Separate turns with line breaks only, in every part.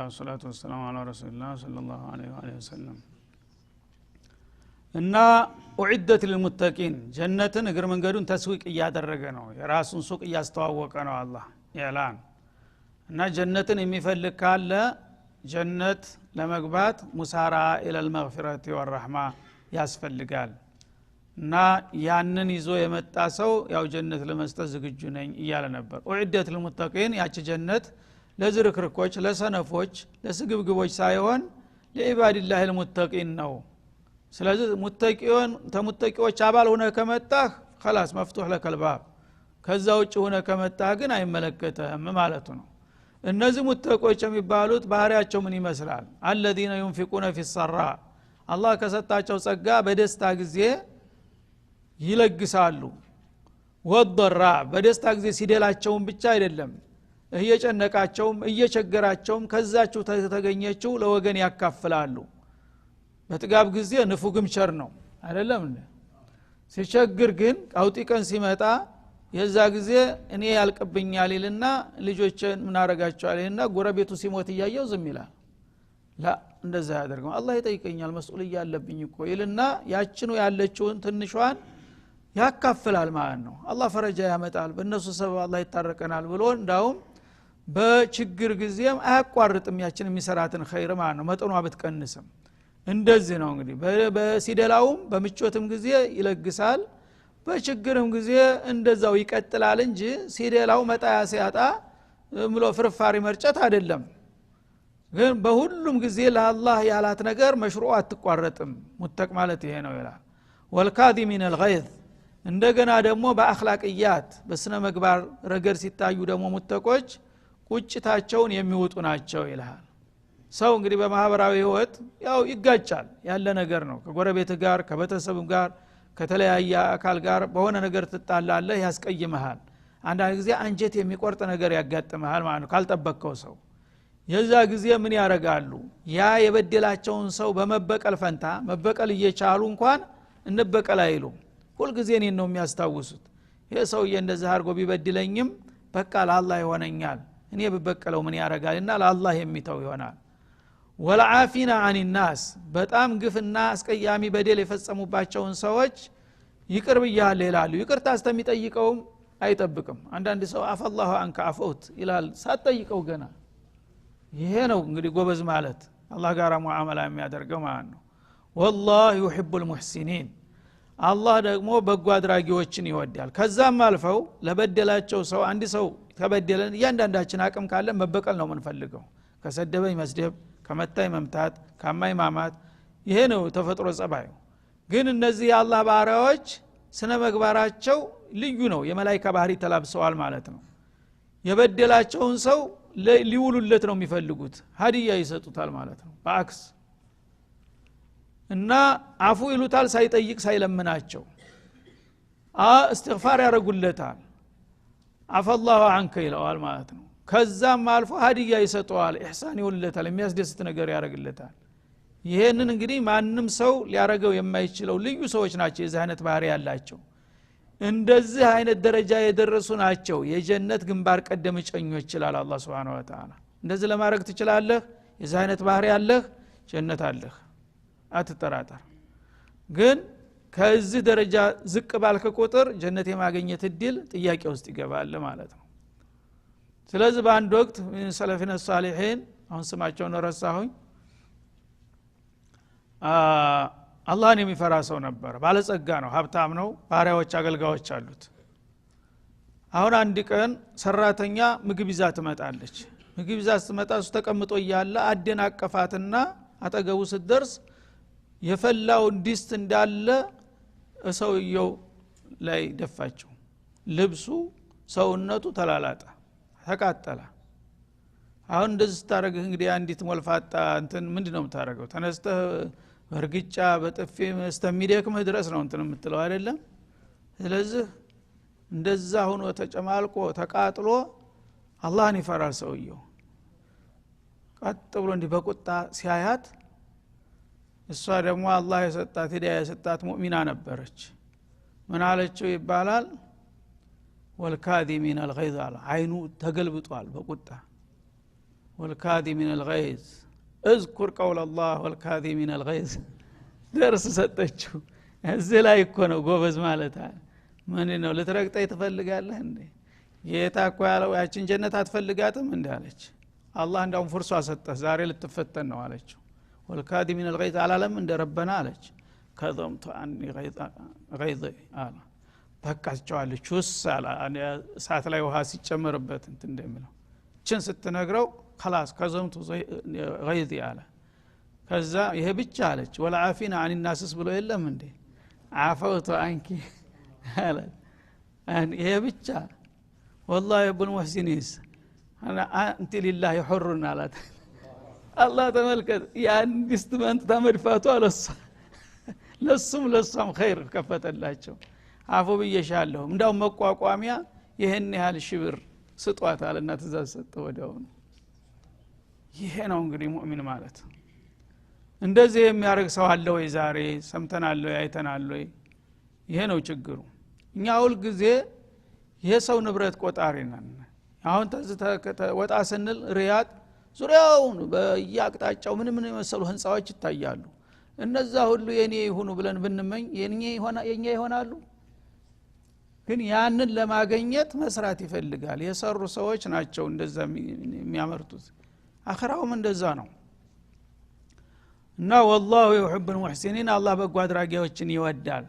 ወሰላቱ ወሰላሙ ዐላ ረሱሊላህ ሰለላሁ ዐለይሂ ወሰለም እና ኡዒደት ለልሙተቂን ጀነትን እግር መንገዱን ተስዊቅ እያደረገ ነው የራሱን ሱቅ እያስተዋወቀ ነው አላህ ያላን እና ጀነትን የሚፈልግ ካለ ጀነት ለመግባት ሙሳራ ኢለል መግፊረቲ ወራህማ ያስፈልጋል እና ያንን ይዞ የመጣ ሰው ያው ጀነት ለመስጠት ዝግጁ ነኝ እያለ ነበር ኡዒደት ለልሙተቂን ያቺ ጀነት ለዝርክርኮች ለሰነፎች ለስግብግቦች ሳይሆን ለኢባዲላሂል ሙተቂን ነው ስለዚህ ሙተቂውን ተሙተቂዎች አባል ሆነ ከመጣህ خلاص መፍቱህ ለከልባብ ከዛ ውጭ ሆነ ከመጣህ ግን አይመለከተህም ማለቱ ነው እነዚህ ሙተቆች የሚባሉት ባህሪያቸው ምን ይመስላል الذين ينفقون في السراء አላህ ከሰጣቸው ጸጋ በደስታ ጊዜ ይለግሳሉ ወደራ በደስታ ጊዜ ሲደላቸውም ብቻ አይደለም እየጨነቃቸውም እየቸገራቸውም ከዛችሁ ተገኘችው ለወገን ያካፍላሉ በጥጋብ ጊዜ ንፉግም ቸር ነው አይደለም እንዴ ሲቸግር ግን አውጢ ቀን ሲመጣ የዛ ጊዜ እኔ ያልቀብኛል ይልና ልጆችን ምን አረጋቸዋል ይልና ጎረቤቱ ሲሞት ያያየው ዝም ይላል ላ እንደዛ ያደርገው አላህ ይጠይቀኛል መስኡልያ ያለብኝ እኮ ይልና ያችኑ ያለችውን ትንሿን ያካፍላል ማለት ነው አላህ ፈረጃ ያመጣል በእነሱ ሰበብ አላህ ይታረቀናል ብሎ እንዳውም በችግር ጊዜም አያቋርጥም ያችን የሚሰራትን ኸይር ማለት ነው መጠኗ ብትቀንስም እንደዚህ ነው እንግዲህ በሲደላውም በምቾትም ጊዜ ይለግሳል በችግርም ጊዜ እንደዛው ይቀጥላል እንጂ ሲደላው መጣያ ሲያጣ ብሎ ፍርፋሪ መርጨት አይደለም ግን በሁሉም ጊዜ ለአላህ ያላት ነገር መሽሩዕ አትቋረጥም ሙተቅ ማለት ይሄ ነው ይላል ወልካዚሚን الغيظ እንደገና ደግሞ በአኽላቅያት በስነ ምግባር ረገድ ሲታዩ ደግሞ ሙተቆች ቁጭታቸውን የሚወጡ ናቸው ይላል ሰው እንግዲህ በማህበራዊ ህይወት ያው ይጋጫል ያለ ነገር ነው ከጎረቤት ጋር ከቤተሰብ ጋር ከተለያየ አካል ጋር በሆነ ነገር ትጣላለህ ያስቀይመሃል አንዳንድ ጊዜ አንጀት የሚቆርጥ ነገር ያጋጥመሃል ማለት ነው ካልጠበቀው ሰው የዛ ጊዜ ምን ያረጋሉ ያ የበደላቸውን ሰው በመበቀል ፈንታ መበቀል እየቻሉ እንኳን እንበቀል አይሉ ሁሉ ጊዜ እኔን ነው የሚያስታውሱት ይሄ ሰውዬ እንደዛ አርጎ ቢበድለኝም በቃ ለአላህ ይሆነኛል እኔ በበቀለው ምን ያረጋልና ለአላህ የሚተው ይሆናል ወልዓፊና عن الناس በጣም ግፍና አስቀያሚ በደል የፈጸሙባቸውን ሰዎች ይቅር ብያለሁ ይላሉ ይቅርታ አስተሚጠይቀውም አይጠብቅም አንዳንድ ሰው አፈላሁ አንከ አፈውት ይላል ሳትጠይቀው ገና ይሄ ነው እንግዲህ ጎበዝ ማለት አላህ ጋር ሙዓመላ የሚያደርገው ማለት ነው والله يحب المحسنين አላህ ደግሞ በጎ አድራጊዎችን ይወዳል ከዛም አልፈው ለበደላቸው ሰው አንድ ሰው ተበደለን እያንዳንዳችን አቅም ካለ መበቀል ነው የምንፈልገው ከሰደበኝ መስደብ ከመታይ መምታት ከማይ ማማት ይሄ ነው ተፈጥሮ ጸባዩ ግን እነዚህ የአላህ ባሪያዎች ስነ ምግባራቸው ልዩ ነው የመላእክት ባህሪ ተላብሰዋል ማለት ነው የበደላቸውን ሰው ሊውሉለት ነው የሚፈልጉት ሀዲያ ይሰጡታል ማለት ነው በአክስ እና አፉ ይሉታል ሳይጠይቅ ሳይለምናቸው እስትግፋር ያረጉለታል አፈላሁ አንከ ይለዋል ማለት ነው ከዛም አልፎ ሀዲያ ይሰጠዋል ኢህሳን ይውልለታል የሚያስደስት ነገር ያረግለታል ይሄንን እንግዲህ ማንም ሰው ሊያረገው የማይችለው ልዩ ሰዎች ናቸው የዚህ አይነት ባህሪ ያላቸው እንደዚህ አይነት ደረጃ የደረሱ ናቸው የጀነት ግንባር ቀደም ጨኞች ይችላል አላህ Subhanahu Wa Ta'ala እንደዚህ ለማድረግ ትችላለህ የዚህ አይነት ባህሪ ያለህ ጀነት አለህ አትጠራጠር ግን ከዚህ ደረጃ ዝቅ ባልከ ቁጥር ጀነት የማግኘት እድል ጥያቄ ውስጥ ይገባል ማለት ነው ስለዚህ በአንድ ወቅት ሰለፊነ ሷሊሂን አሁን ስማቸውን ረሳሁኝ አላህን የሚፈራ ሰው ነበር ባለጸጋ ነው ሀብታም ነው ባሪያዎች አገልጋዮች አሉት አሁን አንድ ቀን ሰራተኛ ምግብ ይዛ ትመጣለች ምግብ ይዛ ስትመጣ እሱ ተቀምጦ እያለ አደናቀፋትና አጠገቡ ስትደርስ የፈላውን ዲስት እንዳለ ሰውየው ላይ ደፋቸው ልብሱ ሰውነቱ ተላላጣ ተቃጠለ አሁን እንደዚህ ታረግ እንግዲህ አንዲት ሞልፋጣ እንትን ምንድነው የምታረገው ተነስተህ በርግጫ በጥፊ መስተሚደክም ድረስ ነው እንትን የምትለው አይደለም ስለዚህ እንደዛ ሆኖ ተጨማልቆ ተቃጥሎ አላህን ይፈራል ሰውየው ቀጥ ብሎ እንዲህ በቁጣ ሲያያት እሷ ደግሞ አላህ የሰጣት ሂዳያ የሰጣት ሙእሚና ነበረች ምን አለችው ይባላል ወልካዚሚን الغيظ አይኑ ተገልብጧል በቁጣ والكاظمين الغيظ اذكر قول الله والكاظمين الغيظ درس ሰጠችው እዚህ ላይ እኮ ነው ጎበዝ ማለት አይደል ምን ነው ለተረግጠይ ትፈልጋለህ እንዴ ጌታ እኮ ያለው ያችን ጀነት አትፈልጋትም እንዳለች አላህ እንዳውም ፍርሷ ሰጠ ዛሬ ልትፈተን ነው አለችው والكاظمين الغيظ አላለም እንደ ረበና አለች ከዘምቱ አንኒ غيظ አለ በቃቸዋለች ወሰላ ሰዓት ላይ ውሃ ሲጨመርበት እንትን እንደሚለው ችን ስትነግረው خلاص ከዘምቱ غيظ አለ ከዛ ይሄ ብቻ አለች ወላአፊና عن الناس ብሎ የለም እንዴ عفوت عنك አለ ይሄ ብቻ والله يا ابو المحسنين انا انت لله حر አላት الله ተመልከት ያን ኢንቨስትመንት ተመድፋቱ አለሷ ለሱም ኸይር ከፈተላቸው አፉ ብየሻለሁ እንዳው መቋቋሚያ ይሄን ያህል ሽብር ስጧታልና ትእዛዝ ሰጠ ወዲያው ይሄ ነው እንግዲህ ሙእሚን ማለት እንደዚህ የሚያርግ ሰው አለ ወይ ዛሬ ሰምተናል ወይ አይተናል ወይ ይሄ ነው ችግሩ እኛ ሁሉ ጊዜ የሰው ንብረት ቆጣሪ ነን አሁን ወጣ ስንል ሪያድ ዙሪያውን በየአቅጣጫው ምን የመሰሉ ህንጻዎች ይታያሉ እነዛ ሁሉ የኔ ይሁኑ ብለን ብንመኝ የኛ ይሆናሉ ግን ያንን ለማግኘት መስራት ይፈልጋል የሰሩ ሰዎች ናቸው እንደዛ የሚያመርቱት አኺራውም እንደዛ ነው እና والله يحب المحسنين الله በጎ አድራጊዎችን ይወዳል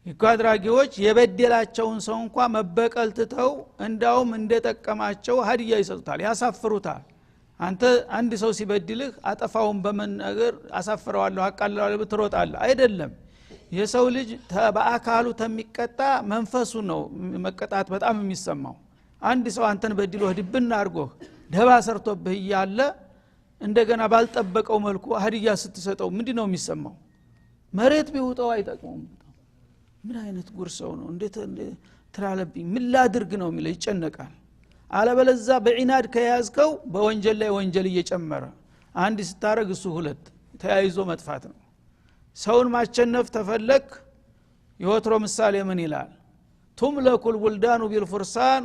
በጎ አድራጊዎች የበደላቸውን ሰው እንኳን መበቀል ትተው እንዳውም እንደጠቀማቸው ሀዲያ ይሰጡታል ያሳፍሩታል አንተ አንድ ሰው ሲበድልህ አጠፋውን በመናገር አሳፍረዋለሁ አቃለዋለሁ ብትሮጣለህ አይደለም የሰው ልጅ በአካሉ ተሚቀጣ መንፈሱ ነው መቀጣት በጣም የሚሰማው አንድ ሰው አንተን በድሎህ ድብና አርጎ ደባ ሰርቶብህ ይያለ እንደገና ባልጠበቀው መልኩ ሀዲያ ስትሰጠው ምንድነው የሚሰማው መሬት ቢውጣው አይጠቅመውም ምን አይነት ጉርሰው ነው እንዴት ትላለብኝ ምን ላድርግ ነው የሚለው ይጨነቃል አለበለዛ በዒናድ ከያዝከው በወንጀል ላይ ወንጀል እየጨመረ አንድ ስታረግ እሱ ሁለት ተያይዞ መጥፋት ነው ሰውን ማቸነፍ ተፈለክ የወትሮ ምሳሌ ምን ይላል ቱምለኩል ቡልዳኑ ቢልፍርሳን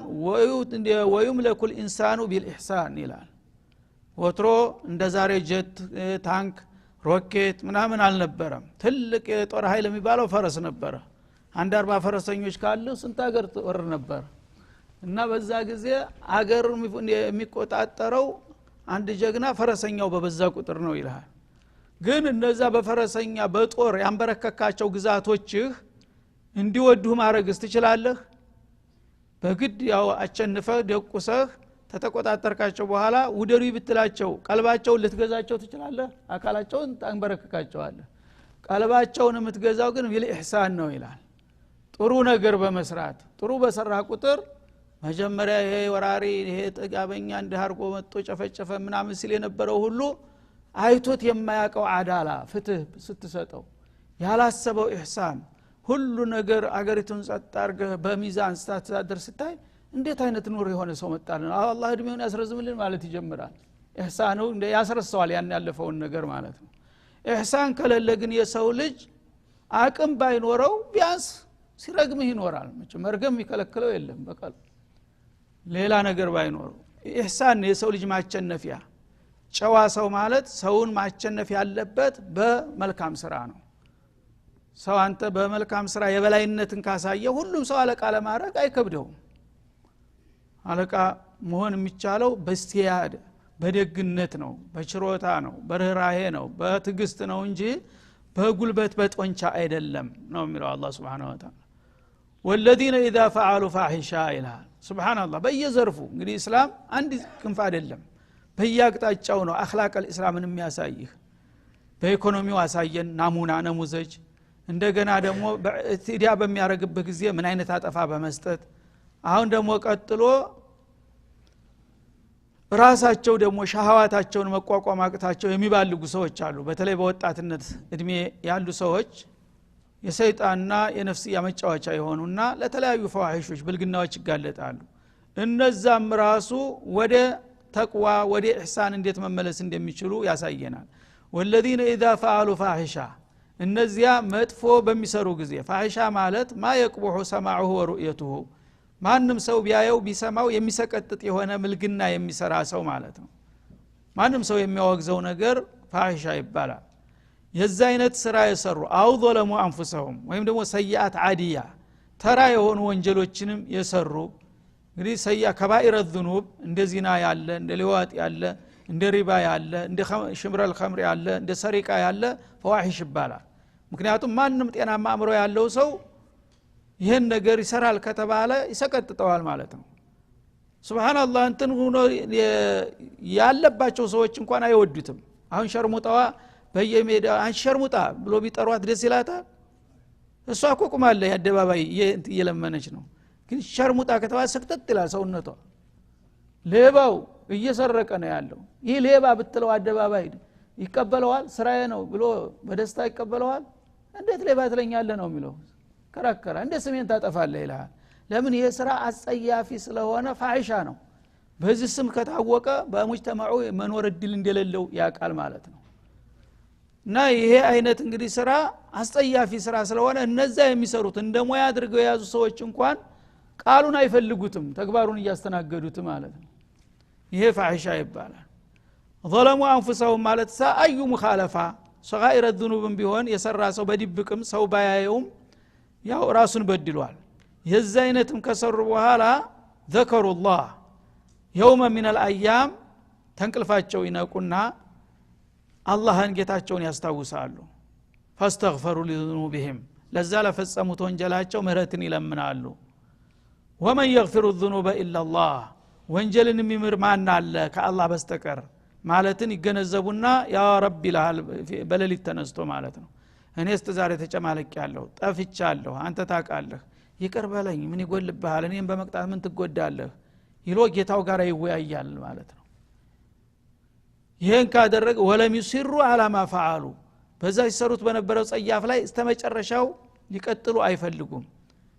ወዩምለኩል ኢንሳኑ ቢልኢህሳን ይላል ወትሮ እንደ ዛሬ ጀት ታንክ ሮኬት ምናምን አልነበረም ትልቅ የጦር ኃይል የሚባለው ፈረስ ነበር አንድ 40 ፈረሰኞች ካሉ ስንት ሀገር ተወር ነበር እና በዛ ጊዜ ሀገር የሚቆጣጠረው አንድ ጀግና ፈረሰኛው በበዛ ቁጥር ነው ይላል ግን እነዛ በፈረሰኛ በጦር ያንበረከካቸው ግዛቶችህ እንዲወዱህ ማረግስ ትችላለህ በግድ ያው አቸንፈህ ደቁሰህ ተተቆጣጠርካቸው በኋላ ውደሩ ይብትላቸው ቀልባቸውን ልትገዛቸው ትችላለህ አካላቸውን ታንበረከካቸዋለህ ቀልባቸውን የምትገዛው ግን ቢልኢህሳን ነው ይላል ጥሩ ነገር በመስራት ጥሩ በሰራ ቁጥር መጀመሪያ ይሄ ወራሪ ይሄ ጥጋበኛ እንዲያርጎ መጥቶ ጨፈጨፈ ምናምን ሲል የነበረው ሁሉ አይቶት የማያቀው አዳላ ፍትህ ስትሰጠው ያላሰበው ኢህሳን ሁሉ ነገር አገሪቱን ጸጣርገ በሚዛን ስታስተዳደር ስታይ እንዴት አይነት ኑር የሆነ ሰው መጣልን አላህ እድሜውን ያስረዝምልን ማለት ይጀምራል ኢህሳኑ ያስረሳዋል ያን ያለፈውን ነገር ማለት ነው ኢህሳን ከሌለ ግን የሰው ልጅ አቅም ባይኖረው ቢያንስ ሲረግምህ ይኖራል መርገም ይከለክለው የለም በቃል ሌላ ነገር ባይኖረው ኢህሳን የሰው ልጅ ማቸነፊያ ጨዋ ሰው ማለት ሰውን ማቸነፍ ያለበት በመልካም ስራ ነው ሰው አንተ በመልካም ስራ የበላይነትን ካሳየ ሁሉም ሰው አለቃ ለማድረግ አይከብደውም አለቃ መሆን የሚቻለው በስቲያድ በደግነት ነው በችሮታ ነው በርህራሄ ነው በትግስት ነው እንጂ በጉልበት በጦንቻ አይደለም ነው የሚለው አላህ Subhanahu Wa Ta'ala والذين اذا فعلوا فاحشة الى سبحان الله በየዘርፉ እንግዲህ እስላም አንድ ክንፍ አይደለም በየአቅጣጫው ነው አኽላቅ الاسلامን የሚያሳይህ በኢኮኖሚው አሳየን ናሙና ነሙዘጅ እንደገና ደግሞ በኢትዲያ በሚያረግበት ጊዜ ምን አይነት አጠፋ በመስጠት አሁን ደግሞ ቀጥሎ ራሳቸው ደግሞ ሻሃዋታቸውን መቋቋም አቅታቸው የሚባልጉ ሰዎች አሉ በተለይ በወጣትነት እድሜ ያሉ ሰዎች የሰይጣንና የነፍስ ያመጫዋቻ የሆኑና ለተለያዩ ፈዋሂሾች ብልግናዎች ይጋለጣሉ እነዛም ራሱ ወደ ተቅዋ ወደ ኢህሳን እንዴት መመለስ እንደሚችሉ ያሳየናል والذين اذا فعلوا فاحشة እነዚያ መጥፎ በሚሰሩ ጊዜ ፋሂሻ ማለት ማ يقبح سماعه ورؤيته ማንም ሰው ቢያየው ቢሰማው የሚሰቀጥጥ የሆነ ምልግና የሚሰራ ሰው ማለት ነው ማንም ሰው የሚያወግዘው ነገር ፋሂሻ ይባላል የዛ አይነት ስራ የሰሩ አው ظلሙ አንፉሰሁም ወይም ደግሞ ሰይአት አዲያ ተራ የሆኑ ወንጀሎችንም የሰሩ እንግዲህ ሰይአ ከባኢረ الذنوب እንደ ዚና ያለ እንደ ሊዋጥ ያለ እንደ ሪባ ያለ እንደ ሽምረል ኸምር ያለ እንደ ሰሪቃ ያለ ፈዋሂሽ ይባላል ምክንያቱም ማንም ጤናማ አእምሮ ያለው ሰው ይሄን ነገር ይሰራል ከተባለ ይሰቀጥጠዋል ማለት ነው ሱብሃንአላህ እንትን ሆኖ ያለባቸው ሰዎች እንኳን አይወዱትም አሁን ሸርሙጣዋ በየሜዳ አንሸርሙጣ ብሎ ቢጠሯት ደስ ይላታል እሷ እኮ ቁማለ ያደባባይ እየለመነች ነው ግን ሸርሙጣ ከተባለ ሰቅጥጥ ይላል ሰውነቷ ሌባው እየሰረቀ ነው ያለው ይህ ሌባ ብትለው አደባባይ ይቀበለዋል ስራዬ ነው ብሎ በደስታ ይቀበለዋል እንዴት ሌባ ትለኛለህ ነው የሚለው ከራከራ እንደ ስሜን ታጠፋለህ ይላል ለምን ይሄ ስራ አጸያፊ ስለሆነ ፋሂሻ ነው በዚህ ስም ከታወቀ በሙጅተማዑ መኖር እድል እንደሌለው ያቃል ማለት ነው እና ይሄ አይነት እንግዲህ ስራ አጸያፊ ስራ ስለሆነ እነዛ የሚሰሩት እንደሞያ አድርገው የያዙ ሰዎች እንኳን ቃሉን አይፈልጉትም ተግባሩን እያስተናገዱት ማለት ነው ይሄ ፋሂሻ ይባላል ظلموا انفسهم ማለት አዩ ሙኻለፋ ሰጋኢረ الذنوب ቢሆን የሰራ ሰው በድብቅም ሰው ባያየውም ያው ራሱን በድሏል የዛ አይነትም ከሰሩ በኋላ ذكروا الله يوم من الايام ተንቅልፋቸው ይነቁና አላህን ጌታቸውን ያስታውሳሉ فاستغفروا لذنوبهم ለዛ ለፈጸሙት ወንጀላቸው ምህረትን ይለምናሉ ومن يغفر الذنوب الا الله ወንጀልን የሚምር ማን አለ ከአላህ በስተቀር ማለትን ይገነዘቡና ያ ረቢ ይላል በሌሊት ተነስቶ ማለት ነው እኔ እስከዛሬ ተጨማለቅያለሁ ጠፍቻለሁ አንተ ታውቃለህ ይቅር በለኝ ምን ይጎልብሃል እኔም በመቅጣት ምን ትጎዳለህ ይሎ ጌታው ጋር ይወያያል ማለት ነው ይሄን ካደረገ ወለም ይስሩ على ما فعلوا በዛ ይሰሩት በነበረው ጸያፍ ላይ እስከመጨረሻው ሊቀጥሉ አይፈልጉም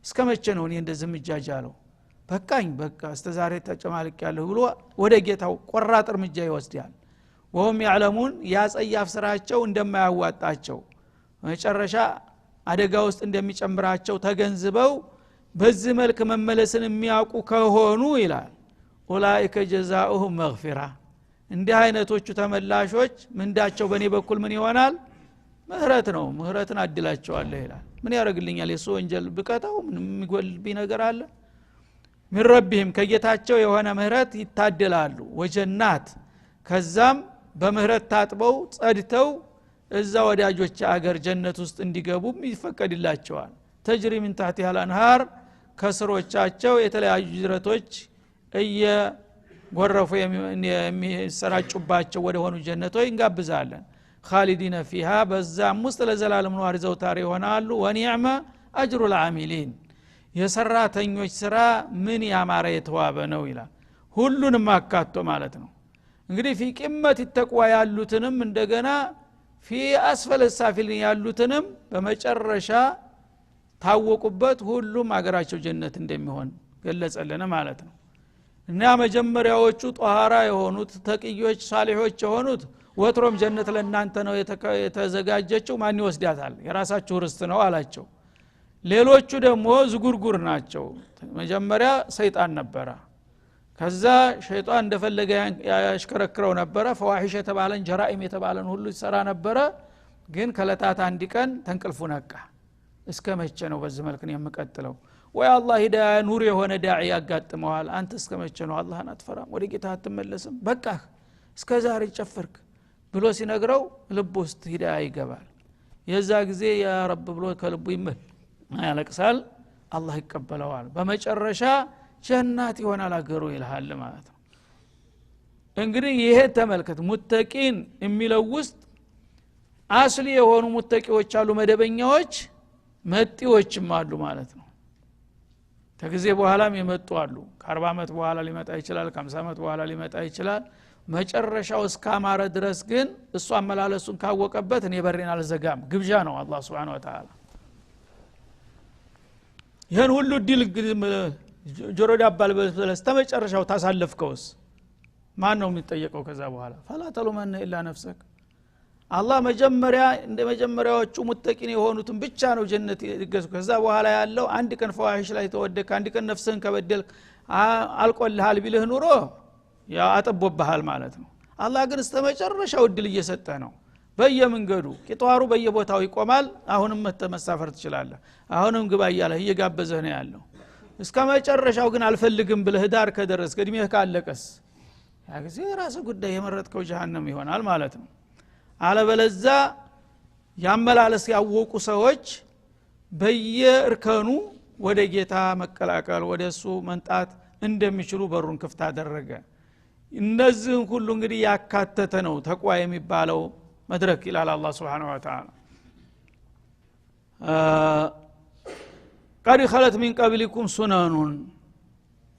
እስከመቼ ነው እኔ እንደዚህ ምጃጃለው በቃኝ በቃ እስከዛሬ ተጨማልቅያለሁ ብሎ ወደ ጌታው ቆራጥ እርምጃ ይወስዳል ወهم يعلمون ያ ጸያፍ ስራቸው እንደማያዋጣቸው መጨረሻ አደጋ ውስጥ እንደሚጨምራቸው ተገንዝበው በዚህ መልክ መመለስን የሚያውቁ ከሆኑ ይላል ኡላኢከ ጀዛኡሁም መግፊራ እንዲህ አይነቶቹ ተመላሾች ምንዳቸው በኔ በኩል ምን ይሆናል ምህረት ነው ምህረትን አድላቸዋለሁ ይላል ምን ያረግልኛል የሱ ወንጀል ብቀጣው ምን የሚጎልብኝ ነገር አለ من ربهم ከጌታቸው የሆነ ምህረት ይታደላሉ ወጀናት ከዛም በምህረት ታጥበው ጸድተው እዛ ወዳጆች አገር ጀነት ውስጥ እንዲገቡ ይፈቀድላቸዋል ተጅሪ من تحتها الانهار ከስሮቻቸው የተለያዩ ጅረቶች እየጎረፉ የሚሰራጩባቸው ወደ ሆኑ ጀነቶች እንጋብዛለን خالدين فيها በዛም ውስጥ ለዘላለም ነዋሪ ዘውታሪ ይሆናሉ ወኒዕመ አጅሩ العاملين የሰራተኞች ስራ ምን ያማረ የተዋበ ነው ይላል ሁሉንም አካቶ ማለት ነው እንግዲህ في قمة التقوى ያሉትንም እንደገና في اسفل السافلين ያሉትንም በመጨረሻ ታወቁበት ሁሉም አገራቸው ጀነት እንደሚሆን ገለጸልን ማለት ነው እና መጀመሪያዎቹ ጧሃራ የሆኑት ተቅዮች ሳሊሖች የሆኑት ወትሮም ጀነት ለእናንተ ነው የተዘጋጀችው ማን ይወስዳታል የራሳችሁ ርስት ነው አላቸው ሌሎቹ ደግሞ ዝጉርጉር ናቸው መጀመሪያ ሰይጣን ነበረ ከዛ ሸይጣን እንደፈለገ ያሽከረክረው ነበረ ፈዋሂሽ የተባለን ጀራኢም የተባለን ሁሉ ይሰራ ነበረ ግን ከለታት አንድ ቀን ተንቅልፉ ነቃ እስከመቼ ነው በዚህ መልኩ ነው የምቀጥለው ወይ አላህ ሂዳያ ኑር የሆነ ዳዒ ያጋጥመዋል አንተ እስከመቼ ነው አላህን አትፈራም ወደ ጌታ አትመለስም በቃ እስከዛሬ ጨፈርክ ብሎ ሲነግረው ልብ ውስጥ ሂዳያ ይገባል የዛ ጊዜ ያ ረብ ብሎ ከልቡ ያለቅሳል አላህ ይቀበለዋል በመጨረሻ ጀናት ይሆናል አገሩ ይልሃል ማለት ነው እንግዲህ ይሄ ተመልከት ሙተቂን የሚለው ውስጥ አስሊ የሆኑ ሙተቂዎች አሉ መደበኛዎች መጤዎችም አሉ ማለት ነው ከጊዜ በኋላም የመጡ አሉ ከ40 አመት በኋላ ሊመጣ ይችላል ከ50 አመት በኋላ ሊመጣ ይችላል መጨረሻው እስካማረ ድረስ ግን እሱ አመላለሱን ካወቀበት እኔ በሬን አልዘጋም ግብዣ ነው አላህ Subhanahu Wa Ta'ala ይሄን ሁሉ ዲል ጆሮ ዳባል በለስ ተመጨረሻው ታሳለፍከውስ ማን ነው የሚጠየቀው ከዛ በኋላ فلا تلومن الا نفسك አላህ መጀመሪያ እንደ መጀመሪያዎቹ ሙተቂን የሆኑትን ብቻ ነው ጀነት ይገዙ ከዛ በኋላ ያለው አንድ ቀን ፈዋሂሽ ላይ ተወደከ አንድ ቀን ነፍስህን ከበደል አልቆልሃል ቢልህ ኑሮ ያ አጠቦብሃል ማለት ነው አላህ ግን እስተመጨረሻው እድል እየሰጠ ነው በየመንገዱ ቂጧሩ በየቦታው ይቆማል አሁንም መሳፈር ትችላለህ አሁንም ግባ እያለህ እየጋበዘህ ነው ያለው እስከመጨረሻው ግን አልፈልግም ብለህ ዳር ከደረስክ እድሜህ ካለቀስ ያ ጊዜ ራስ ጉዳይ የመረጥከው ጀሃነም ይሆናል ማለት ነው አለበለዛ ያመላለስ ያወቁ ሰዎች በየእርከኑ ወደ ጌታ መቀላቀል ወደሱ መንጣት እንደሚችሉ በሩን ክፍት አደረገ እነዚህ ሁሉ እንግዲህ ያካተተ ነው ተቋ የሚባለው መድረክ ይላል አላህ Subhanahu Wa Ta'ala قد خلت من قبلكم سنن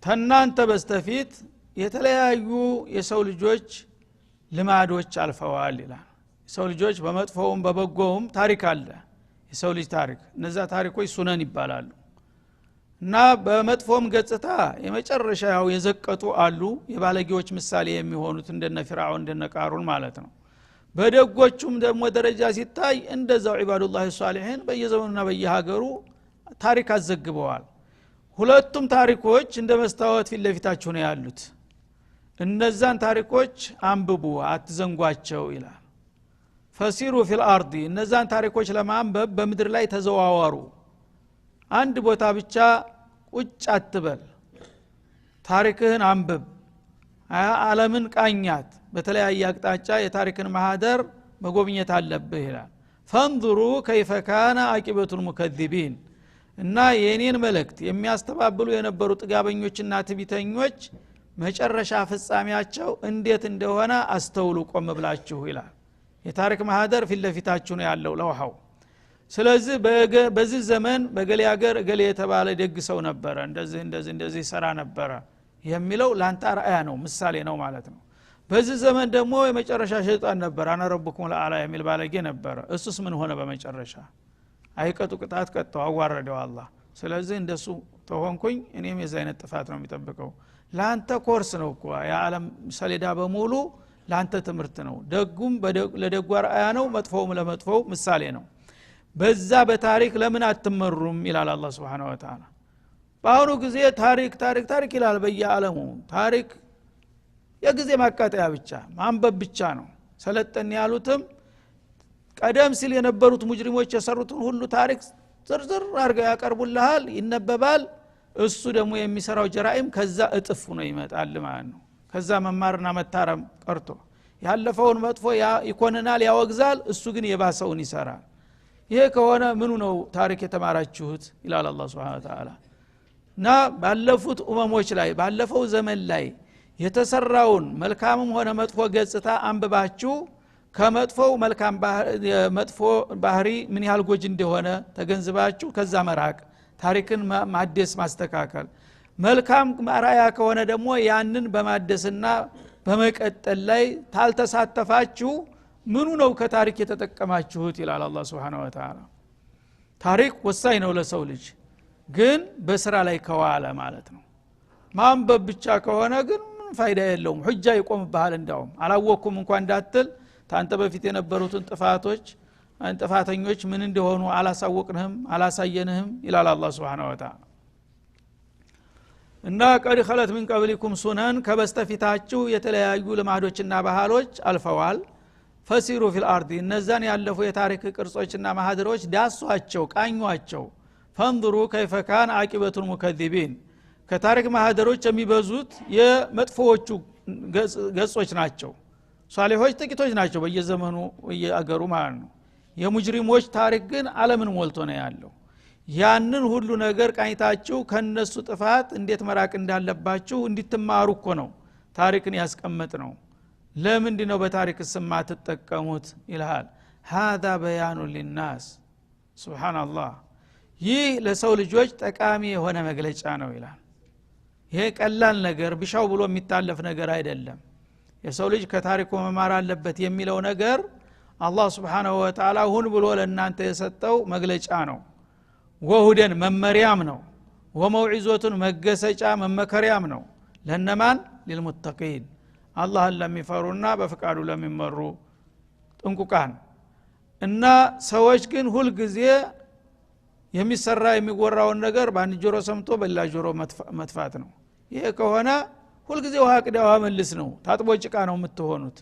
ተናንተ በስተፊት የተለያዩ የሰው ልጆች ልማዶች አልፈዋል ይላል የሰው ልጆች በመጥፎውም በበጎውም ታሪክ አለ የሰው ልጅ ታሪክ እነዛ ታሪኮች ሱነን ይባላሉ እና በመጥፎም ገጽታ የመጨረሻው የዘቀጡ አሉ የባለጌዎች ምሳሌ የሚሆኑት እንደነ ፊርዓውን እንደነ ቃሩን ማለት ነው በደጎቹም ደግሞ ደረጃ ሲታይ እንደዛው ዒባዱላህ ሷሊሒን በየዘመኑና በየሀገሩ ታሪክ አዘግበዋል ሁለቱም ታሪኮች እንደ መስታወት ፊት ለፊታችሁ ነው ያሉት እነዛን ታሪኮች አንብቡ አትዘንጓቸው ይላል ፈሲሩ ፊል አርዲ እነዛን ታሪኮች ለማንበብ በምድር ላይ ተዘዋወሩ አንድ ቦታ ብቻ ቁጭ አትበል ታሪክህን አንብብ ዓለምን ቃኛት በተለያየ አቅጣጫ የታሪክን ማህደር መጎብኘት አለብህ ይላል ፈንظሩ كيف كان عاقبة المكذبين እና የኔን መልእክት የሚያስተባብሉ የነበሩ ጥጋበኞችና ትቢተኞች መጨረሻ ፍጻሜያቸው እንዴት እንደሆነ አስተውሉ ቆም ብላችሁ ይላል የታሪክ ማህደር ፊት ለፊታችሁ ነው ያለው ለውሃው ስለዚህ በዚህ ዘመን በገሌ ሀገር ገሌ የተባለ ደግ ሰው ነበረ እንደዚህ ሰራ ነበረ የሚለው ላንተ አርአያ ነው ምሳሌ ነው ማለት ነው በዚህ ዘመን ደግሞ የመጨረሻ ሸይጣን ነበር አና ረብኩም ለአላ የሚል ባለጌ ነበር እሱስ ምን ሆነ በመጨረሻ አይቀጡ ቅጣት ቀጣው አዋረደው አላህ ስለዚህ እንደሱ ተሆንኩኝ እኔም የዛ አይነት ጥፋት ነው የሚጠብቀው ላንተ ኮርስ ነው እኮ የዓለም ሰሌዳ በሙሉ ላንተ ትምህርት ነው ደጉም ለደጉ አርአያ ነው መጥፎውም ለመጥፎው ምሳሌ ነው በዛ በታሪክ ለምን አትመሩም ይላል አላህ Subhanahu Wa Ta'ala በአሁኑ ጊዜ ታሪክ ይላል በየዓለሙ ታሪክ የጊዜ ማቃጠያ ብቻ ማንበብ ብቻ ነው ሰለጠን ያሉትም ቀደም ሲል የነበሩት ሙጅሪሞች የሰሩትን ሁሉ ታሪክ ዝርዝር አድርገው ያቀርቡልሃል ይነበባል እሱ ደግሞ የሚሰራው ጀራኢም ከዛ እጥፍ ነው ይመጣል ማለት ነው ከዛ መማርና መታረም ቀርቶ ያለፈውን መጥፎ ይኮንናል ያወግዛል እሱ ግን የባሰውን ይሰራል ይሄ ከሆነ ምኑ ነው ታሪክ የተማራችሁት ይላል አላህ Subhanahu Wa Ta'ala እና ባለፉት ኡመሞች ላይ ባለፈው ዘመን ላይ የተሰራውን መልካምም ሆነ መጥፎ ገጽታ አንብባችሁ ከመጥፎው መልካም መጥፎ ባህሪ ምን ያህል ጎጅ እንደሆነ ተገንዝባችሁ ከዛ መራቅ ታሪክን ማደስ ማስተካከል መልካም ማራያ ከሆነ ደግሞ ያንን በማደስና በመቀጠል ላይ ታልተሳተፋችሁ ምኑ ነው ከታሪክ የተጠቀማችሁት ይላል አላህ Subhanahu Wa Ta'ala ታሪክ ወሳኝ ነው ለሰው ልጅ ግን በስራ ላይ ከዋለ ማለት ነው ማንበብ ብቻ ከሆነ ግን ፋይዳ የለውም ሁጃ ይቆምብሃል እንዳውም አላወኩም እንኳን እንዳትል ታንተ በፊት የነበሩትን ጥፋተኞች ምን እንደሆኑ አላሳወቅንህም አላሳየንህም ይላል አላህ Subhanahu Wa Ta'ala እና ቀድ خلت من قبلكم سنن ከበስተፊታችሁ የተለያዩ ልማዶችና ባህሎች አልፈዋል ፈሲሩ ፊል አርዲ እነዛን ያለፉ የታሪክ ቅርጾችና ማህደሮች ዳሷቸው ቃኟቸው ፈንظሩ كيف كان عاقبة المكذبين ከታሪክ ማህደሮች የሚበዙት የመጥፎዎቹ ገጾች ናቸው ሷሊሆች ጥቂቶች ናቸው በየዘመኑ በየአገሩ ማለት ነው የሙጅሪሞች ታሪክ ግን ዓለምን ሞልቶ ነው ያለው ያንን ሁሉ ነገር ቃኝታችሁ ከነሱ ጥፋት እንዴት መራቅ እንዳለባችሁ እንድትማሩ እኮ ነው ታሪክን ያስቀመጥ ነው ለምንድን ነው በታሪክ ስማ ተጠቀሙት ይላል هذا بيان للناس ሱብሃንአላህ ይህ ለሰው ልጆች ጠቃሚ የሆነ መግለጫ ነው ይላል ይሄ ቀላል ነገር ቢሻው ብሎ የሚታለፍ ነገር አይደለም የሰው ልጅ ከታሪኩ መማር አለበት የሚለው ነገር አላህ Subhanahu Wa Ta'ala ሁን ብሎ ለእናንተ የሰጠው መግለጫ ነው ወሁደን መመሪያም ነው ወመውዒዞቱን መገሰጫ መመከሪያም ነው ለነማን للمتقين አላህን ለሚፈሩና በፍቃዱ ለሚመሩ ጥንቁቃን እና ሰዎች ግን ሁሉ ጊዜ የሚሰራ የሚወራውን ነገር በአንድ ጆሮ ሰምቶ በሌላ ጆሮ መጥፋት ነው ይሄ ከሆነ ሁሉ ጊዜ ውሃ ቅዳዋ መልስ ነው ታጥቦ ጭቃ ነው የምትሆኑት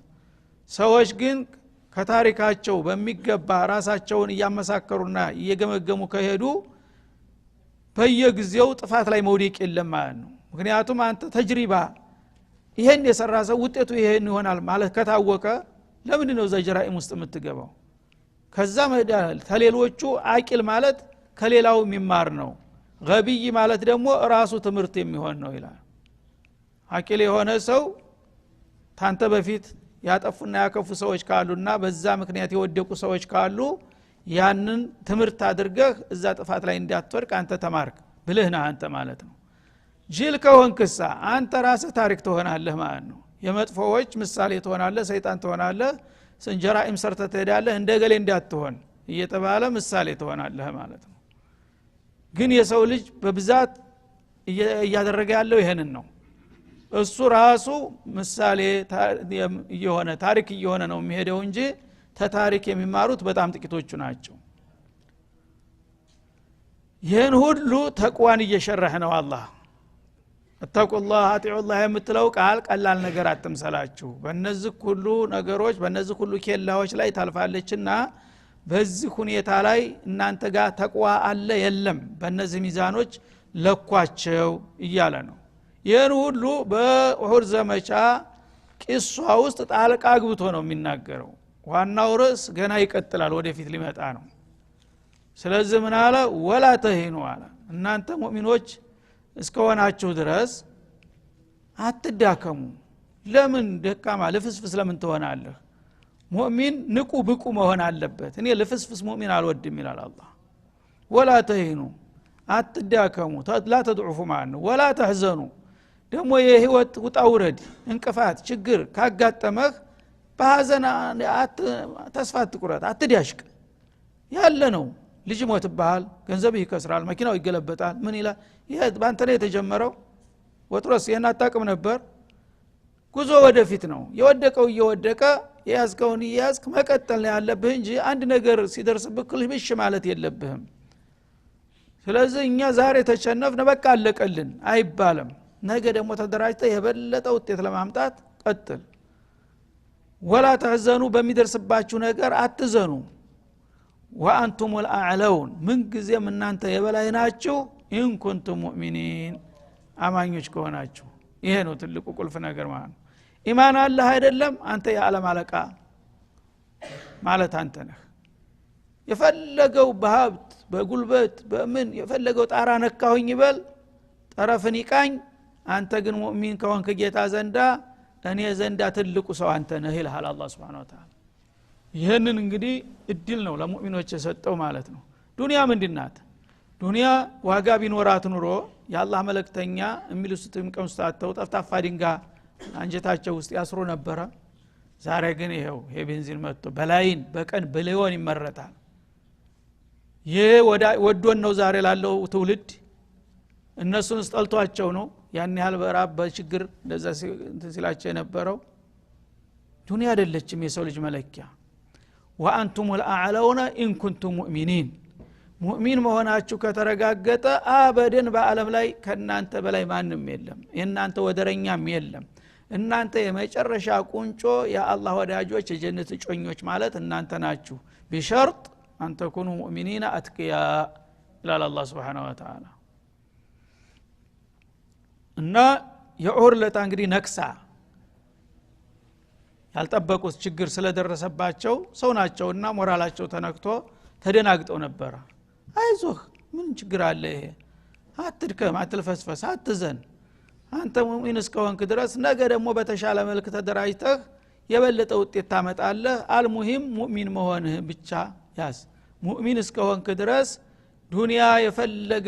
ሰዎች ግን ከታሪካቸው በሚገባ ራሳቸውን እያመሳከሩና እየገመገሙ ከሄዱ በየጊዜው ጥፋት ላይ መውደቅ የለም ማለት ነው። ምክንያቱም አንተ ተጅሪባ ይሄን የሰራ ሰው ውጤቱ ይሄን ይሆናል ማለት ከታወቀ ለምን ነው ዘጅራኢም ውስጥ የምትገባው? ከዛ መዳል ተሌሎቹ አቂል ማለት ከሌላው የሚማር ነው። ገቢይ ማለት ደግሞ ራሱ ትምህርት የሚሆን ነው ይላል። አቂል የሆነ ሰው ታንተ በፊት ያጠፉና ያከፉ ሰዎች ካሉና በዛ ምክንያት የወደቁ ሰዎች ካሉ ያንን ትምህርት አድርገህ እዛ ጥፋት ላይ እንዳትወድቅ አንተ ተማርክ ብልህ ነህ አንተ ማለት ነው። ጅል ከሆንክሳ አንተ ራስህ ታሪክ ትሆናለህ ማለት ነው። የመጥፎዎች ምሳሌ ትሆናለህ፣ ሰይጣን ትሆናለህ፣ ሰንጀራኢም ሰርተህ ትሄዳለህ፣ እንደገሌ እንዳትሆን እየተባለ ምሳሌ ትሆናለህ ማለት ነው። ግን የሰው ልጅ በብዛት እያደረገ ያለው ይሄንን ነው። እሱ ራሱ ምሳሌ የሆነ ታሪክ እየሆነ ነው የሚሄደው እንጂ ተታሪክ የሚማሩት በጣም ጥቂቶቹ ናቸው። ይህን ሁሉ ተቅዋን እየሸረህ ነው አላህ። እተቁላህ አጢዑላህ የምትለው ቃል ቀላል ነገር አትምሰላችሁ። በእነዚህ ሁሉ ነገሮች በእነዚህ ሁሉ ኬላዎች ላይ ታልፋለችና በዚህ ሁኔታ ላይ እናንተ ጋር ተቅዋ አለ የለም በእነዚህ ሚዛኖች ለኳቸው እያለ ነው። ይህን ሁሉ በኡሁድ ዘመቻ ቂሷ ውስጥ ጣልቃ ግብቶ ነው የሚናገረው። ዋናው ርዕስ ገና ይቀጥላል፣ ወደፊት ሊመጣ ነው። ስለዚህ ምን አለ? ወላ ተሂኑ አለ። እናንተ ሙእሚኖች እስከሆናችሁ ድረስ አትዳከሙ። ለምን ደካማ ልፍስፍስ ለምን ትሆናለህ? ሙእሚን ንቁ ብቁ መሆን አለበት። እኔ ልፍስፍስ ሙእሚን አልወድም ይላል አላህ። ወላ ተሂኑ አትዳከሙ፣ ላ ተድዑፉ ማለት ነው። ወላ ተህዘኑ ደግሞ የህይወት ውጣ ውረድ እንቅፋት ችግር ካጋጠመህ በሐዘን ተስፋ አትቁረጥ፣ አትዳሽቅ። ያለ ነው። ልጅ ሞትብሃል፣ ገንዘብ ይከስራል፣ መኪናው ይገለበጣል፣ ምን ይላል? ይሄ ባንተ ላይ የተጀመረው ወትሮስ ይሄን አታውቅም ነበር። ጉዞ ወደፊት ነው። የወደቀው እየወደቀ የያዝከውን እያዝክ መቀጠል ነው ያለብህ እንጂ አንድ ነገር ሲደርስብህ ክልብሽ ማለት የለብህም። ስለዚህ እኛ ዛሬ ተቸነፍን በቃ አለቀልን አይባልም። ነገ ደግሞ ተደራጅተህ የበለጠ ውጤት ለማምጣት ቀጥል። ወላ ተህዘኑ በሚደርስባችሁ ነገር አትዘኑ። ወአንቱም الأعلون ምን ጊዜም እናንተ የበላይ ናችሁ ኢን ኩንቱም ሙእሚኒን አማኞች ከሆናችሁ። ይሄ ነው ትልቁ ቁልፍ ነገር ማለት ነው። ኢማን አለህ አይደለም አንተ የዓለም አለቃ ማለት አንተ ነህ። የፈለገው በሀብት በጉልበት በምን የፈለገው ጣራ ነካሁኝ ይበል ጠረፍን ይቃኝ፣ አንተ ግን ሙእሚን ከሆንክ ጌታ ዘንዳ እኔ ዘንዳ ትልቁ ሰው አንተ ነህ ይልሃል አላህ Subhanahu Wa Ta'ala። ይሄንን እንግዲህ እድል ነው ለሙእሚኖች የሰጠው ማለት ነው። ዱንያ ምንድናት? ዱንያ ዋጋ ቢኖራት ኑሮ የአላህ መልእክተኛ የሚሉትን ቀምስታተው ጠፍጣፋ ድንጋይ አንጀታቸው ውስጥ ያስሩ ነበረ። ዛሬ ግን ይሄው የቤንዚን መጥቶ በላይን በቀን በሊዮን ይመረታል። ይሄ ወዶን ነው ዛሬ ላለው ትውልድ። እነሱን ስጠልቷቸው ነው ያን ያህል በራብ በችግር እንደዛ ሲላቸው የነበረው። ዱንያ አይደለችም የሰው ልጅ መለኪያ። ወአንቱም الأعلون إن كنتم مؤمنين ሙእሚን መሆናችሁ ከተረጋገጠ አበደን በአለም ላይ ከናንተ በላይ ማንም የለም፣ እናንተ ወደረኛም የለም። እናንተ የመጨረሻ ቁንጮ የአላህ ወዳጆች የጀነት ጮኞች ማለት እናንተ ናችሁ። بشرط أن تكونوا مؤمنين أتقياء ይላል አላህ Subhanahu Wa Ta'ala። እና የኡሁድ ለታ እንግዲህ ነክሳ ያልጠበቁት ችግር ስለደረሰባቸው ሰው ናቸውና ሞራላቸው ተነክቶ ተደናግጠው ነበር። አይዞህ ምን ችግር አለ? ይሄ አትድከም፣ አትልፈስፈስ፣ አትዘን። አንተ ሙእሚን እስከሆንክ ድረስ ነገ ደግሞ በተሻለ መልክ ተደራጅተህ የበለጠ ውጤት ታመጣለህ። አልሙሂም ሙእሚን መሆንህ ብቻ ያዝ። ሙእሚን እስከሆንክ ድረስ ዱንያ የፈለገ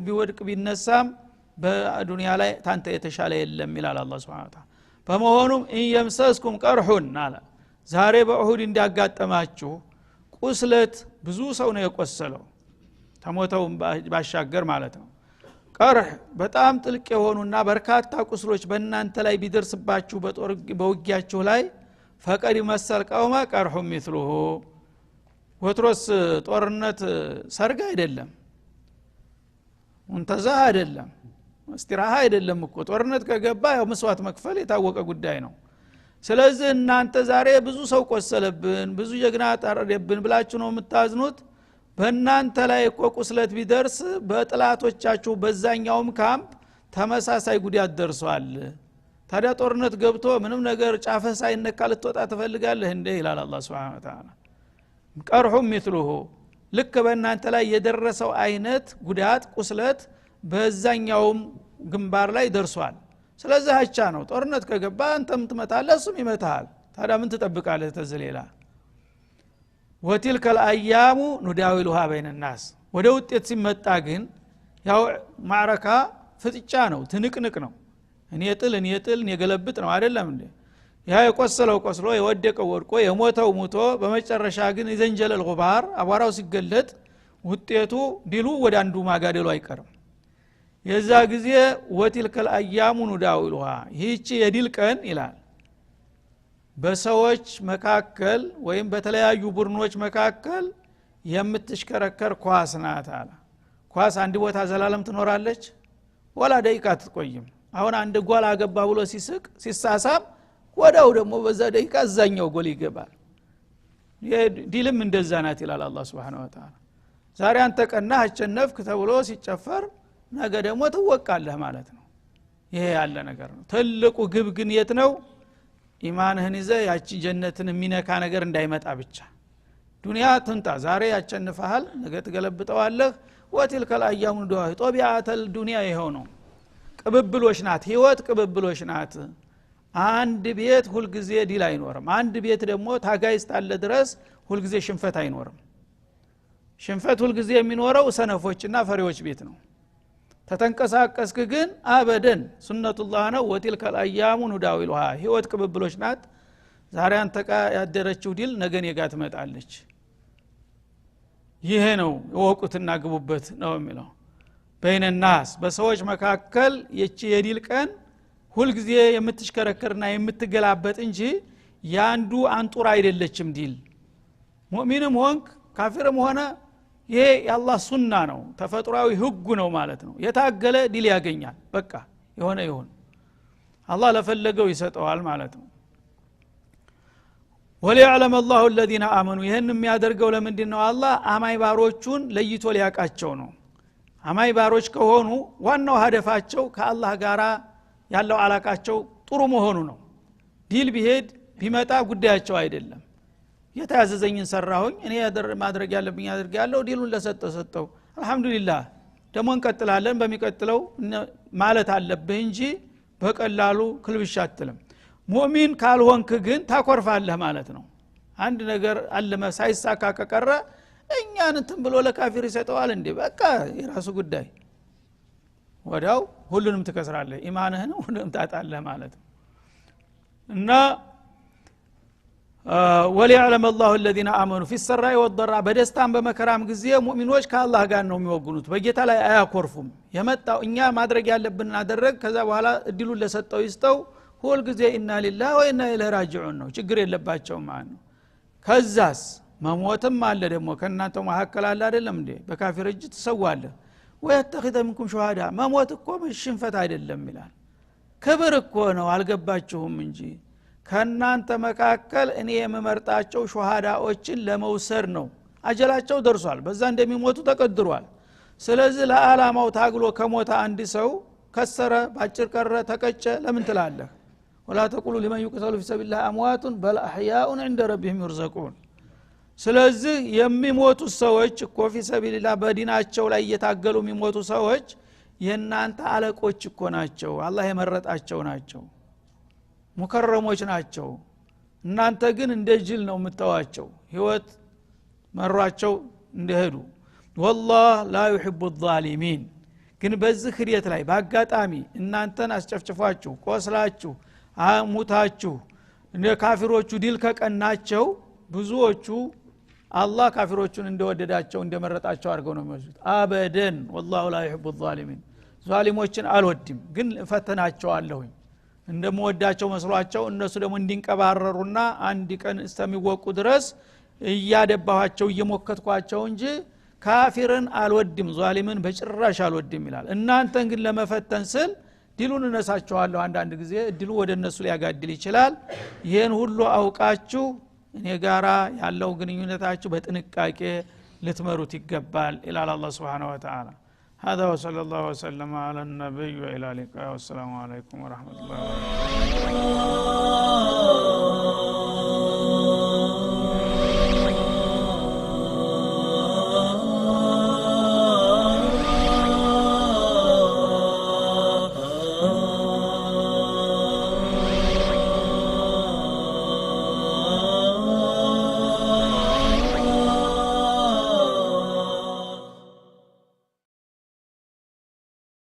ቢወድቅ ቢነሳም በዱንያ ላይ ታንተ የተሻለ የለም ይላል አላህ Subhanahu Wa Ta'ala። በመሆኑም ኢየምሰስኩም ቀርሁን አለ ዛሬ በኡሁድ እንዲያጋጠማችሁ ቁስለት ብዙ ሰው ነው የቆሰለው ተሞተው ባሻገር ማለት ነው። ቀርህ በጣም ጥልቅ የሆኑና በርካታ ቁስሎች በእናንተ ላይ ቢደርስባችሁ በውጊያችሁ ላይ ፈቀድ መሰል ቀውማ ቀርሁም مثله ወትሮስ ጦርነት ሰርግ አይደለም፣ ሙንተዛ አይደለም፣ እስቲራሃ አይደለም እኮ ጦርነት ከገባ ያው መስዋዕት መክፈል የታወቀ ጉዳይ ነው። ስለዚህ እናንተ ዛሬ ብዙ ሰው ቆሰለብን ብዙ ጀግና ታረደብን ብላችሁ ነው የምታዝኑት በእናንተ ላይ እኮ ቁስለት ቢደርስ በጥላቶቻችሁ በዛኛውም ካምፕ ተመሳሳይ ጉዳት ደርሷል ታዲያ ጦርነት ገብቶ ምንም ነገር ጫፈ ሳይነካ ልትወጣ ትፈልጋለህ እንዴ ይላል አላህ Subhanahu Wa Ta'ala ቀርሁም مثله ልክ በእናንተ ላይ የደረሰው አይነት ጉዳት ቁስለት በዛኛውም ግንባር ላይ ደርሷል ስለዚህ አቻ ነው ጦርነት ከገባ አንተም ትመታለህ እሱም ይመታል ታዲያ ምን ትጠብቃለህ ተዘሌላ ወቲልከ الأيام نداولها بين الناس ወደ ውጤት ሲመጣ ግን ያው ማዕረካ ፍጥጫ ነው ትንቅንቅ ነው እኔ ጥል የገለብጥ ነው አይደለም እንዴ ያ የቆሰለው ቆስሎ የወደቀው ወድቆ የሞተው ሞቶ በመጨረሻ ግን ይዘንጀለል ጉባር አቧራው ሲገለጥ ውጤቱ ዲሉ ወደ አንዱ ማጋደሉ አይቀርም የዛ ጊዜ ወቲልከል አያሙ ኑዳውሉሃ ይህች የዲል ቀን ይላል በሰዎች መካከል ወይም በተለያዩ ቡድኖች መካከል የምትሽከረከር ኳስ ናት አለ ኳስ አንድ ቦታ ዘላለም ትኖራለች ወላ ደቂቃ አትቆይም አሁን አንድ ጎል አገባ ብሎ ሲስቅ ሲሳሳብ ወዳው ደግሞ በዛ ደቂቃ እዛኛው ጎል ይገባል ዲልም እንደዛ ናት ይላል አላህ Subhanahu Wa Ta'ala ዛሬ አንተ ቀና አሸነፍክ ተብሎ ሲጨፈር ነገ ደግሞ ትወቃለህ ማለት ነው ይሄ ያለ ነገር ነው ትልቁ ግብ ግን የት ነው ኢማንህን ይዘህ ያቺ ጀነትን የሚነካ ነገር እንዳይመጣ ብቻ ዱንያ ትንጣ ዛሬ ያቸንፈሃል ነገ ትገለብጠዋለህ ወቲልከል አያሙ ዱአ ጦቢያተል ዱንያ ይሄው ነው ቅብብሎሽ ናት ህይወት ቅብብሎሽ ናት አንድ ቤት ሁሉ ጊዜ ዲል አይኖርም አንድ ቤት ደግሞ ታጋይስት አለ ድረስ ሁሉ ጊዜ ሽንፈት አይኖርም ሽንፈት ሁሉ ጊዜ የሚኖረው ሰነፎችና ፈሪዎች ቤት ነው ተተንቀሳቀስክ ግን አበደን ሱነቱላህ ነው ወቲልከል አያሙ ኑዳዊሉሃ ህይወት ቅብብሎሽ ናት ዛሬ አንተ ያደረችው ዲል ነገን የጋ ትመጣለች ይሄ ነው ወቁትና ግቡበት ነው የሚለው በይነ الناس በሰዎች መካከል የቺ የዲል ቀን ሁሉ ጊዜ የምትሽከረከርና የምትገላበጥ እንጂ ያንዱ አንጡራ አይደለችም ዲል ሙእሚንም ሆንክ ካፊርም ሆነ ይሄ የአላህ ሱና ነው ተፈጥሯዊ ህጉ ነው ማለት ነው የታገለ ዲል ያገኛል በቃ የሆነ ይሁን አላህ ለፈለገው ይሰጠዋል ማለት ነው ወሊዕለም الله الذين آمنوا ይሄን የሚያደርገው ለምንድነው አላህ አማይ ባሮቹን ለይቶ ሊያቃቸው ነው አማይ ባሮች ከሆኑ ዋናው ሀደፋቸው ከአላህ ጋራ ያለው አላቃቸው ጥሩ መሆኑ ነው ዲል ቢሄድ ቢመጣ ጉዳያቸው አይደለም የታዘዘኝን ሰራሁኝ እኔ ማድረግ ያለብኝ አድርጋለሁ ዲሉን ለሰጠው አልহামዱሊላህ ደሞ እንቀጥላለን በሚቀጥለው ማለት አለብህ እንጂ በቀላሉ ክልብሽ አትልም ሙእሚን ካልሆንክ ግን ታኮርፋለህ ማለት ነው አንድ ነገር አለመ ሳይሳካ ከቀረ እኛን እንትን ብሎ ለካፊር ይሰጠዋል እንዴ በቃ የራሱ ጉዳይ ወዳው ሁሉንም ትከስራለህ ኢማንህን ሁሉንም ታጣለህ ማለት ነው እና ወሊዕለም الله الذين آمنوا في السراء والضراء በደስታም በመከራም ጊዜ ሙእሚኖች ከአላህ ጋር ነው የሚወግኑት በጌታ ላይ አያኮርፉም የመጣው እኛ ማድረግ ያለብን አደረግ ከዛ በኋላ እድሉን ለሰጠው ይስጠው ሁሉ ጊዜ ኢና ሊላሂ ወኢና ኢለይሂ ራጂዑን ነው ችግር የለባቸውም ማለት ነው ከዛስ መሞትም አለ ደግሞ ከናንተ መሐከል አለ አይደለም እንዴ በካፊር እጅ ተሰዋለህ ወይተኺዘ منكم شهداء መሞት እኮ ሽንፈት አይደለም ይላል ክብር እኮ ነው አልገባችሁም እንጂ ከናንተ መካከል እኔ የምመርጣቸው ሹሃዳዎችን ለመውሰድ ነው አጀላቸው ደርሷል በዛ እንደሚሞቱ ተቀድሯል ስለዚህ ለዓላማው ታግሎ ከሞታ አንድ ሰው ከሰረ ባጭር ቀረ ተቀጨ ለምን ትላለህ ولا تقولوا لمن يقتل في سبيل الله اموات بل احياء عند ربهم يرزقون ስለዚህ የሚሞቱ ሰዎች እኮ في سبيل الله በዲናቸው ላይ እየታገሉ የሚሞቱ ሰዎች የናንተ አለቆች እኮ ናቸው አላህ የመረጣቸው ናቸው ሙከረሞች ናቸው እናንተ ግን እንደ ጅል ነው የምታዋቸው ህይወት መሯቸው እንደሄዱ والله لا يحب الظالمين ግን በዚህ ሂደት ላይ በአጋጣሚ እናንተን አስጨፍጭፏችሁ ቆስላችሁ አሙታችሁ እንደ ካፊሮቹ ዲል ከቀናቸው ብዙዎቹ አላህ ካፊሮቹን እንደወደዳቸው እንደመረጣቸው አድርገው ነው የሚወስዱት አበደን والله لا يحب الظالمين ዛሊሞችን አልወድም ግን ፈተናቸዋለሁኝ እንደምወዳቸው መስሏቸው እነሱ ደግሞ እንዲንቀባረሩና አንድ ቀን እስከሚወቁ ድረስ እያደባዋቸው እየሞከትኳቸው እንጂ ካፊርን አልወድም ዛሊምን በጭራሽ አልወድም ይላል እናንተን ግን ለመፈተን ስል ድሉን እነሳቸዋለሁ አንዳንድ ጊዜ ድሉ ወደ እነሱ ሊያጋድል ይችላል ይሄን ሁሉ አውቃችሁ እኔ ጋራ ያለው ግንኙነታችሁ በጥንቃቄ ልትመሩት ይገባል ኢላላ አላህ Subhanahu Wa Ta'ala هذا وصلى الله وسلم على النبي وإلى اللقاء والسلام عليكم ورحمة الله وبركاته